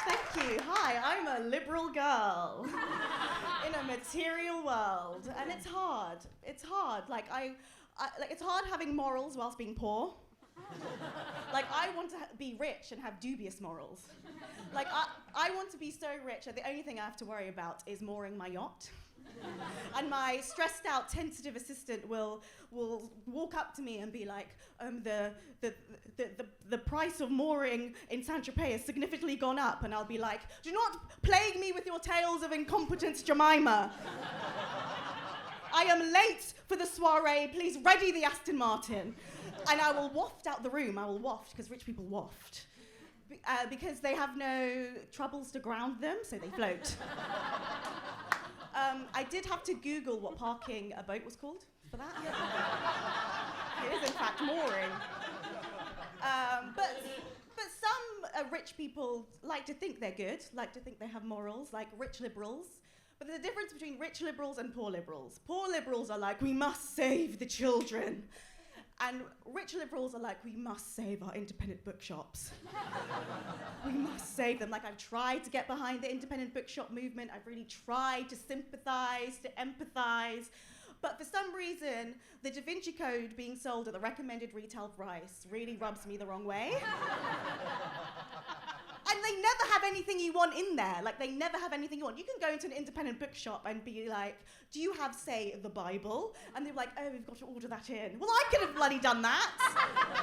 Thank you. Hi, I'm a liberal girl in a material world, and it's hard. It's hard. Like it's hard having morals whilst being poor. Like I want to be rich and have dubious morals. Like I want to be so rich that the only thing I have to worry about is mooring my yacht. And my stressed out, tentative assistant will walk up to me and be like, the price of mooring in Saint-Tropez has significantly gone up. And I'll be like, do not plague me with your tales of incompetence, Jemima. I am late for the soiree, please ready the Aston Martin. And I will waft out the room, because rich people waft. Because they have no troubles to ground them, so they float. I did have to Google what parking a boat was called for that. It is in fact mooring. But some rich people like to think they're good, like to think they have morals, like rich liberals. But there's a difference between rich liberals and poor liberals. Poor liberals are like, we must save the children. And rich liberals are like, we must save our independent bookshops. We must save them. Like, I've tried to get behind the independent bookshop movement. I've really tried to sympathize, to empathize. But for some reason, the Da Vinci Code being sold at the recommended retail price really rubs me the wrong way. And they never have anything you want in there. Like, they never have anything you want. You can go into an independent bookshop and be like, do you have, say, the Bible? And they're like, oh, we've got to order that in. Well, I could have bloody done that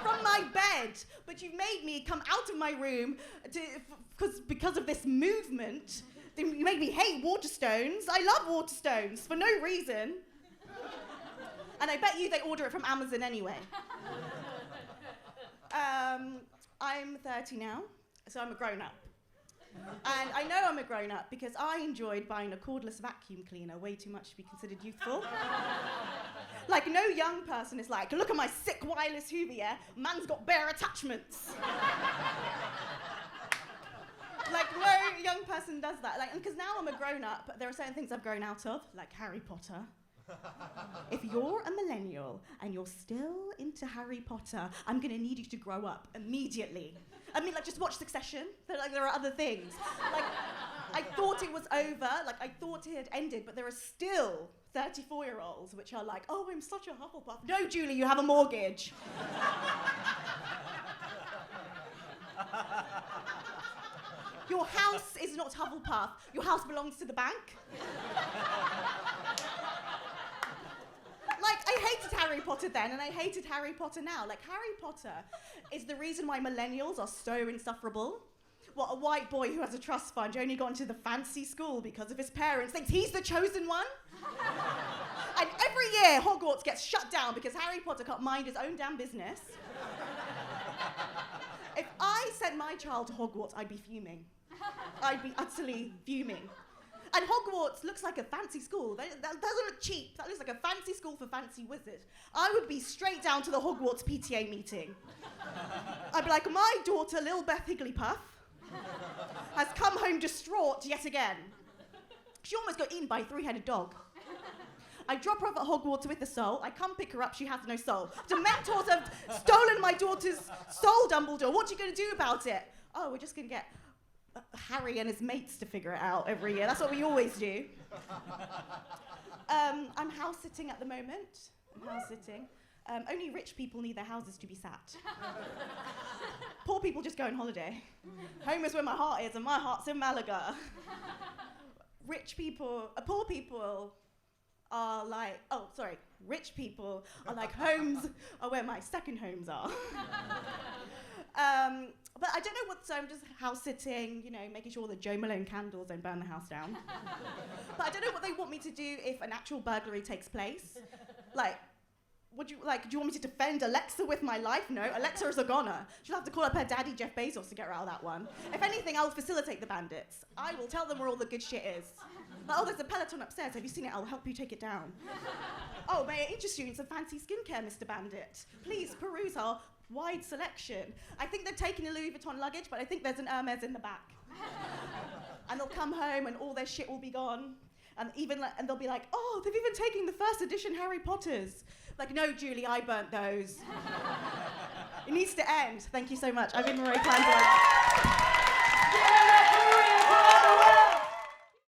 from my bed. But you've made me come out of my room because of this movement. You made me hate Waterstones. I love Waterstones for no reason. And I bet you they order it from Amazon anyway. I'm 30 now. So I'm a grown-up. And I know I'm a grown-up because I enjoyed buying a cordless vacuum cleaner way too much to be considered youthful. Like, no young person is like, look at my sick wireless Hoover, yeah? Man's got bare attachments. Like, no young person does that. Like, because now I'm a grown-up, there are certain things I've grown out of, like Harry Potter. If you're a millennial and you're still into Harry Potter, I'm gonna need you to grow up immediately. I mean, like, just watch Succession. There are other things. Like, I thought it was over. Like, I thought it had ended, but there are still 34-year-olds which are like, oh, I'm such a Hufflepuff. No, Julie, you have a mortgage. Your house is not Hufflepuff. Your house belongs to the bank. Like, I hated Harry Potter then, and I hated Harry Potter now. Like, Harry Potter is the reason why millennials are so insufferable. What, a white boy who has a trust fund only got into the fancy school because of his parents thinks he's the chosen one? And every year, Hogwarts gets shut down because Harry Potter can't mind his own damn business. If I sent my child to Hogwarts, I'd be fuming. I'd be utterly fuming. And Hogwarts looks like a fancy school. That doesn't look cheap. That looks like a fancy school for fancy wizards. I would be straight down to the Hogwarts PTA meeting. I'd be like, my daughter, Lil Beth Higglypuff, has come home distraught yet again. She almost got eaten by a three-headed dog. I drop her off at Hogwarts with a soul. I come pick her up, she has no soul. Dementors have stolen my daughter's soul, Dumbledore. What are you going to do about it? Oh, we're just going to get Harry and his mates to figure it out every year. That's what we always do. I'm house sitting at the moment. Only rich people need their houses to be sat. Poor people just go on holiday. Home is where my heart is, and my heart's in Malaga. Rich people are like, rich people are like, homes are where my second homes are. But I don't know what, so I'm just house sitting, you know, making sure the Joe Malone candles don't burn the house down. But I don't know what they want me to do if an actual burglary takes place. Like, do you want me to defend Alexa with my life? No, Alexa is a goner. She'll have to call up her daddy, Jeff Bezos, to get her out of that one. If anything, I'll facilitate the bandits. I will tell them where all the good shit is. Like, oh, there's a Peloton upstairs. Have you seen it? I'll help you take it down. Oh, may I interest you in some fancy skincare, Mr. Bandit? Please peruse our wide selection. I think they've taken a Louis Vuitton luggage, but I think there's an Hermes in the back. And they'll come home and all their shit will be gone. And they'll be like, oh, they've even taken the first edition Harry Potters. Like, no, Julie, I burnt those. It needs to end. Thank you so much. I've been Marie Kolandawel.